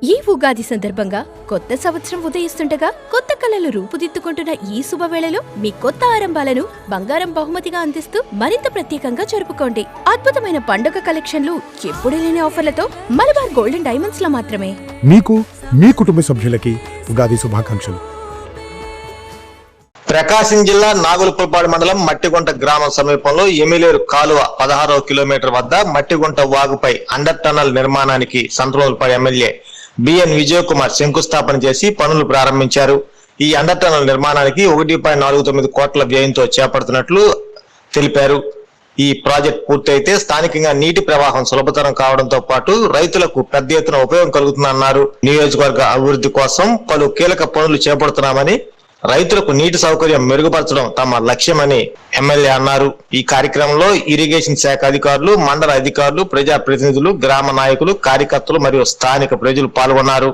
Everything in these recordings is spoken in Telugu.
ఈ ఉగాది సందర్భంగా కొత్త సంవత్సరం ఉదయిస్తుండగా కొత్త కళలు రూపుదిద్దుకుంటున్న ఈ శుభవేళలో మీ కొత్త ఆరంభాలను బంగారం బహుమతిగా అందిస్తూ మరింత ప్రత్యేకంగా జరుపుకోండి. అద్భుతమైన పండుగ కలెక్షన్లు, ఎప్పుడూ లేని ఆఫర్లతో మలబార్ గోల్డెన్ డైమండ్స్ లో మాత్రమే. మీకు మీ కుటుంబ సభ్యులకి ఉగాది శుభాకాంక్షలు. ప్రకాశం జిల్లా నాగులపురపాడు మండలం మట్టిగుంట గ్రామం సమీపంలో ఎమిలేరు కాలువ 16వ కిలోమీటర్ వద్ద మట్టిగుంట వాగుపై అండర్ టనల్ నిర్మాణానికి సంతలోల్పాడు ఎమ్మెల్యే బిఎన్ విజయ్ కుమార్ శంకుస్థాపన చేసి పనులు ప్రారంభించారు. ఈ అండర్ టనల్ నిర్మాణానికి 1.49 కోట్ల వ్యయంతో చేపడుతున్నట్లు తెలిపారు. ఈ ప్రాజెక్ట్ పూర్తయితే స్థానికంగా నీటి ప్రవాహం సులభతరం కావడంతో పాటు రైతులకు పెద్ద ఎత్తున ఉపయోగం కలుగుతుందన్నారు. నియోజకవర్గ అభివృద్ధి కోసం పలు కీలక పనులు చేపడుతున్నామని, రైతులకు నీటి సౌకర్యం మెరుగుపరచడం తమ లక్ష్యమని ఎమ్మెల్యే అన్నారు. ఈ కార్యక్రమంలో ఇరిగేషన్ శాఖ అధికారులు, మండల అధికారులు, ప్రజా ప్రతినిధులు, గ్రామ నాయకులు, కార్యకర్తలు మరియు స్థానిక ప్రజలు పాల్గొన్నారు.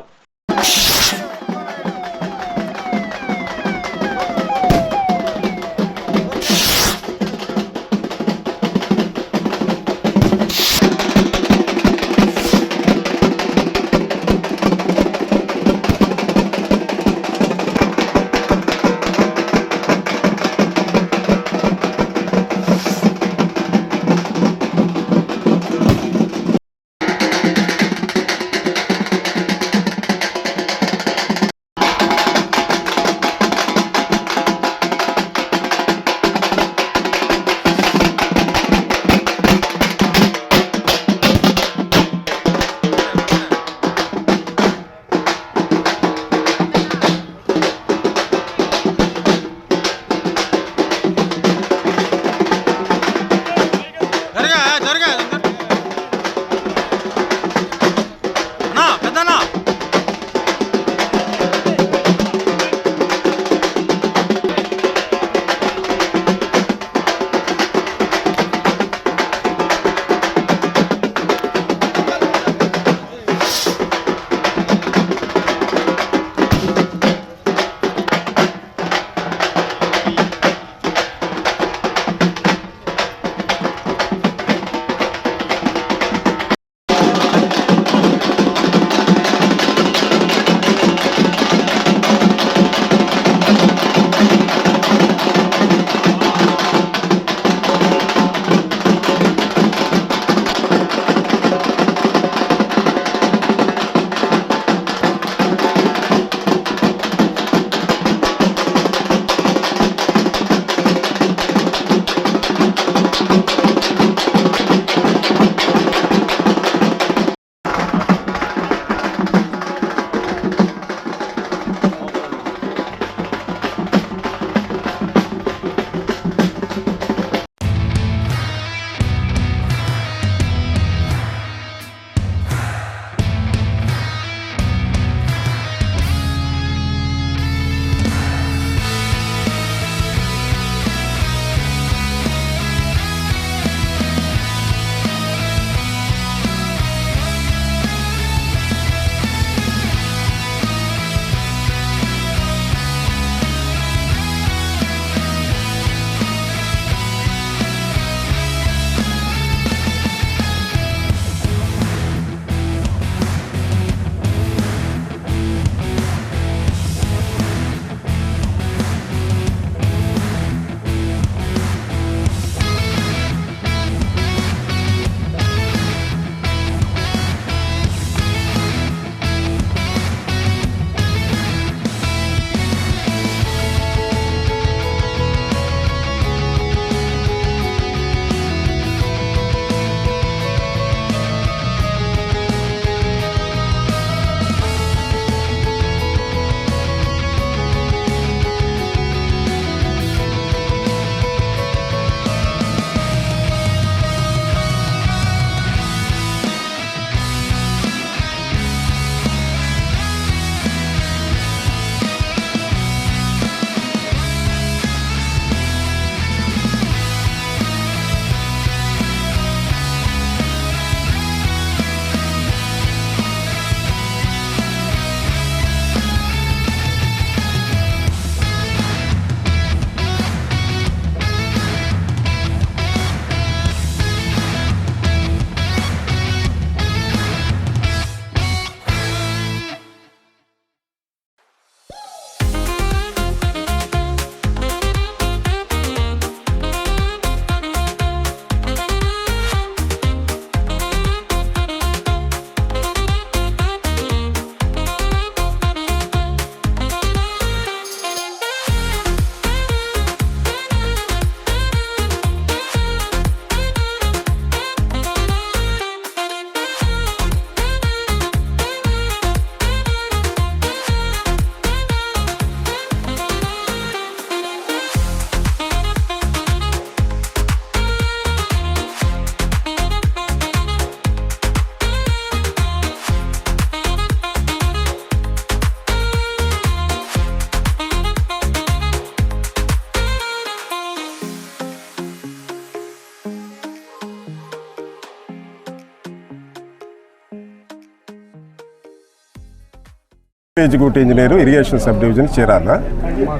Executive engineer irrigation sub division Chirala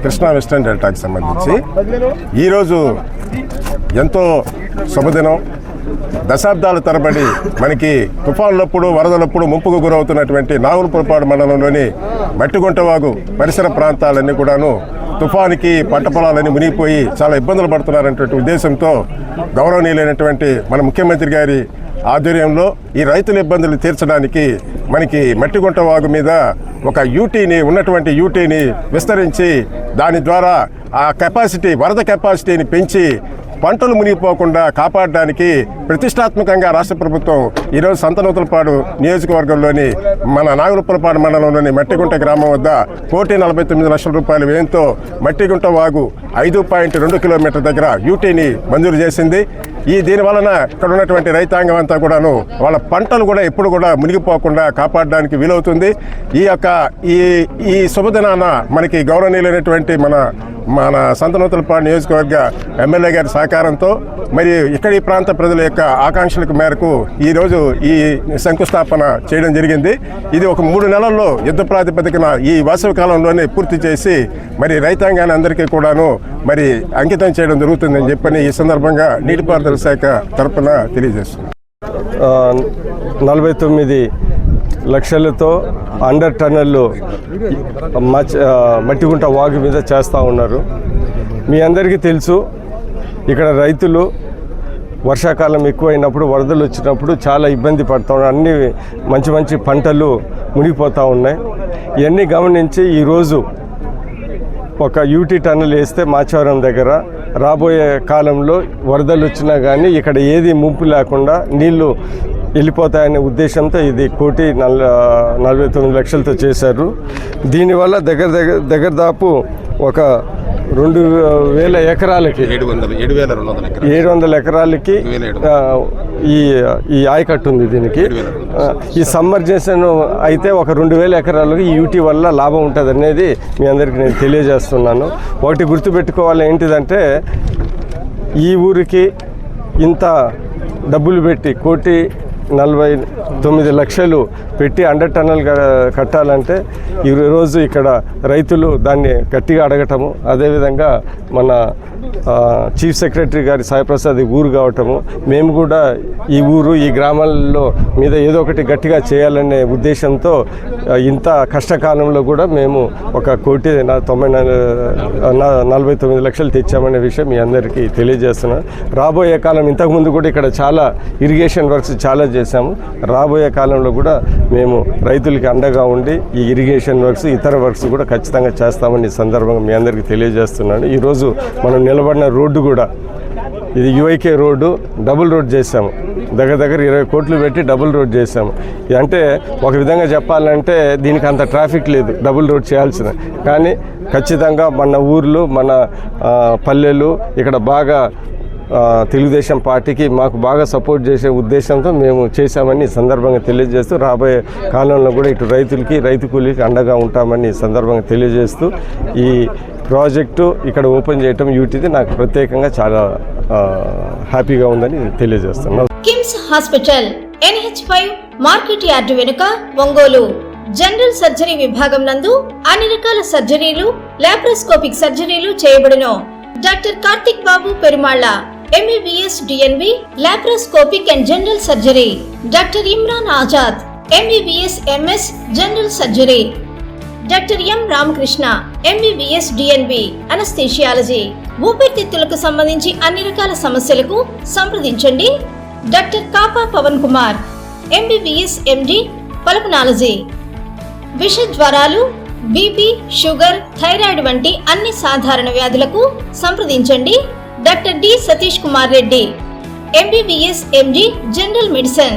Krishna western డెల్టాకి సంబంధించి ఈరోజు ఎంతో శుభదినం. దశాబ్దాల తరబడి మనకి తుఫాన్లప్పుడు వరదలప్పుడు ముంపుకు గురవుతున్నటువంటి నాగులపురపాడు మండలంలోని మట్టిగుంటవాగు పరిసర ప్రాంతాలన్నీ కూడాను తుఫానికి పంట పొలాలన్నీ మునిగిపోయి చాలా ఇబ్బందులు పడుతున్నారనేటువంటి ఉద్దేశంతో గౌరవనీయులైనటువంటి మన ముఖ్యమంత్రి గారి ఆధ్వర్యంలో ఈ రైతుల ఇబ్బందులు తీర్చడానికి మనకి మట్టిగుంట వాగు మీద ఒక ఉన్నటువంటి యూటీని విస్తరించి దాని ద్వారా ఆ వరద కెపాసిటీని పెంచి పంటలు మునిగిపోకుండా కాపాడడానికి ప్రతిష్టాత్మకంగా రాష్ట్ర ప్రభుత్వం ఈరోజు సంతనూతలపాడు నియోజకవర్గంలోని మన నాగులపురపాడు మండలంలోని మట్టిగుంట గ్రామం వద్ద 1,49 రూపాయల వ్యయంతో మట్టిగుంట వాగు 5.2 కిలోమీటర్ దగ్గర యూటీని మంజూరు చేసింది. దీని వలన ఇక్కడ ఉన్నటువంటి రైతాంగం అంతా కూడాను వాళ్ళ పంటలు కూడా ఎప్పుడు కూడా మునిగిపోకుండా కాపాడడానికి వీలవుతుంది. ఈ శుభదినాన మనకి గౌరవనీయులైనటువంటి మన సంతనూతలపాడు నియోజకవర్గ ఎమ్మెల్యే గారి సహకారంతో మరి ఈ ప్రాంత ప్రజల యొక్క ఆకాంక్షలకు మేరకు ఈరోజు ఈ శంకుస్థాపన చేయడం జరిగింది. ఇది ఒక 3 నెలల్లో యుద్ధ ప్రాతిపదికన ఈ వేసవి కాలంలోనే పూర్తి చేసి మరి రైతాంగాన్ని అందరికీ కూడాను మరి అంకితం చేయడం జరుగుతుందని చెప్పని ఈ సందర్భంగా నీటిపారుదల శాఖ తరఫున తెలియజేస్తున్నాం. 49 లక్షలతో అండర్ టన్నెల్లో మట్టిగుంట వాగు మీద చేస్తూ ఉన్నారు. మీ అందరికీ తెలుసు, ఇక్కడ రైతులు వర్షాకాలం ఎక్కువైనప్పుడు వరదలు వచ్చినప్పుడు చాలా ఇబ్బంది పడుతూ ఉన్నారు. అన్ని మంచి పంటలు మునిగిపోతూ ఉన్నాయి. ఇవన్నీ గమనించి ఈరోజు ఒక యూటీ టన్నెల్ వేస్తే మాచవరం దగ్గర రాబోయే కాలంలో వరదలు వచ్చినా కానీ ఇక్కడ ఏది ముంపు లేకుండా నీళ్లు వెళ్ళిపోతాయనే ఉద్దేశంతో ఇది 1,49 లక్షలతో చేశారు. దీనివల్ల దగ్గర దాపు ఒక 2,000 ఎకరాలకి 700 ఎకరాలకి ఈ ఆయకట్టు ఉంది. దీనికి ఈ సమ్మర్జేషన్ అయితే ఒక 2,000 ఎకరాలకి ఈ యూటీ వల్ల లాభం ఉంటుంది అనేది మీ అందరికీ నేను తెలియజేస్తున్నాను. ఒకటి గుర్తుపెట్టుకోవాలి, ఏంటిదంటే ఈ ఊరికి ఇంత డబ్బులు పెట్టి 1,49 లక్షలు పెట్టి అండర్ టన్నెల్ కట్టాలంటే ఈరోజు ఇక్కడ రైతులు దాన్ని గట్టిగా అడగటము, అదేవిధంగా మన చీఫ్ సెక్రటరీ గారి సాయిప్రసాద్ ఊరు కావటము, మేము కూడా ఈ గ్రామాల్లో మీద ఏదో ఒకటి గట్టిగా చేయాలనే ఉద్దేశంతో ఇంత కష్టకాలంలో కూడా మేము ఒక 1,49 లక్షలు తెచ్చామనే విషయం మీ అందరికీ తెలియజేస్తున్నాను. రాబోయే కాలం ఇంతకుముందు కూడా ఇక్కడ చాలా ఇరిగేషన్ వర్క్స్ చాలా చేశాము. రాబోయే కాలంలో కూడా మేము రైతులకి అండగా ఉండి ఈ ఇరిగేషన్ వర్క్స్ ఇతర వర్క్స్ కూడా ఖచ్చితంగా చేస్తామని ఈ సందర్భంగా మీ అందరికీ తెలియజేస్తున్నాను. ఈరోజు మనం నిలబడిన రోడ్డు కూడా ఇది యుఐకే రోడ్డు, డబుల్ రోడ్ చేశాము. దగ్గర 20 కోట్లు పెట్టి డబుల్ రోడ్ చేశాము. అంటే ఒక విధంగా చెప్పాలంటే దీనికి అంత ట్రాఫిక్ లేదు, డబుల్ రోడ్ చేయాల్సిందే. కానీ ఖచ్చితంగా మన ఊర్లు, మన పల్లెలు ఇక్కడ బాగా తెలుగుదేశం పార్టీకి మాకు బాగా సపోర్ట్ చేసే ఉద్దేశంతో మేము చేశామని ఈ సందర్భంగా తెలియజేస్తూ రాబోయే కాలంలో కూడా ఇటు రైతులకి, రైతు కూలీకి అండగా ఉంటామని ఈ సందర్భంగా తెలియజేస్తూ ఈ ప్రాజెక్టు ఇక్కడ ఓపెన్ చేయటం యూటీది నాకు ప్రత్యేకంగా చాలా హ్యాపీగా ఉందని తెలియజేస్తున్నాను. KIMS hospital NH5 market yard వెనుక, ఒంగోలు. జనరల్ సర్జరీ విభాగం నందు అన్ని రకాల సర్జరీలు, లాప్రోస్కోపిక్ సర్జరీలు చేయబడును. Doctor Karthik Babu Perumalla MBBS DNB laparoscopic and general surgery. Doctor Imran Azad MBBS MS general surgery. Doctor M Ramakrishna MBBS DNB anaesthesiology. ఊపిరితిత్తులకు సంబంధించి అన్ని రకాల సమస్యలకు సంప్రదించండి. Doctor Kapa Pavan Kumar MBBS MD pulmonology. విష జ్వరాలు, బీపీ, షుగర్, థైరాయిడ్ వంటి అన్ని సాధారణ వ్యాధులకు సంప్రదించండి. Doctor D Satish Kumar Reddy MBBS MD general medicine.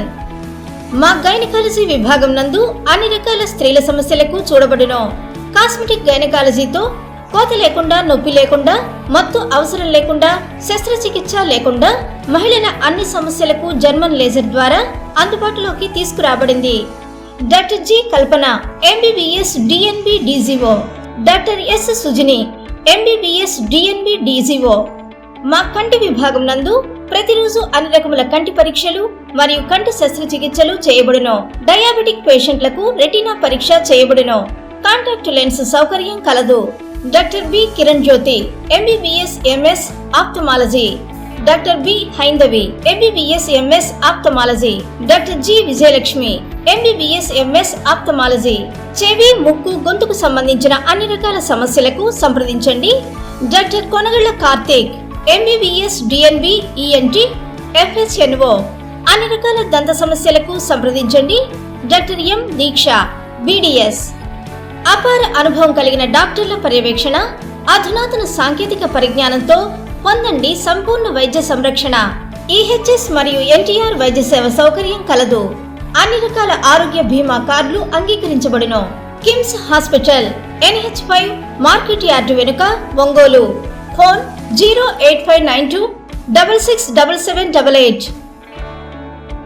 మా గైనకాలజీ విభాగం నందు అన్ని రకాల స్త్రీల సమస్యలకు చూడబడును. కాస్మెటిక్ గైనకాలజీతో కోత లేకుండా, నొప్పి లేకుండా, మత్తు అవసరం లేకుండా, శస్త్రచికిత్స లేకుండా మహిళల అన్ని సమస్యలకు జర్మన్ లేజర్ ద్వారా అందుబాటులోకి తీసుకురాబడింది. డాక్టర్ జి కల్పన MBBS DNB DGO. Doctor yes Sujini MBBS DNB DGO. మా కంటి విభాగం నందు ప్రతిరోజు అన్ని రకముల కంటి పరీక్షలు మరియు కంటి శస్త్రచికిత్సలు చేయబడును. డయాబెటిక్ పేషెంట్లకు రెటీనా పరీక్ష చేయబడును. కాంటాక్ట్ లెన్స్ సౌకర్యం కలదు. Doctor B Kiran Jyothi MBBS MS ophthalmology, doctor B Haindavi MBBS MS ophthalmology, doctor G Vijayalakshmi MBBS MS ophthalmology. చెవి, ముక్కు, గొంతుకు సంబంధించిన అన్ని రకాల సమస్యలకు సంప్రదించండి. Doctor Konagalla Karthik MBBS DNB ENT FHNO. అన్ని రకాల దంత సమస్యలకు సంప్రదించండి. Doctor M Deeksha BDS. అపార అనుభవం కలిగిన డాక్టర్ల పర్యవేక్షణ, అధునాతన సాంకేతిక పరిజ్ఞానంతో పొందండి సంపూర్ణ వైద్య సంరక్షణ. ఈహెచ్ఎస్ మరియు ఎన్టీఆర్ వైద్య సేవ సౌకర్యం కలదు. అన్ని రకాల ఆరోగ్య బీమా కార్డులు అంగీకరించబడును. KIMS hospital NH5 market yard వెనుక, ఒంగోలు. ఫోన్ 08592 667788.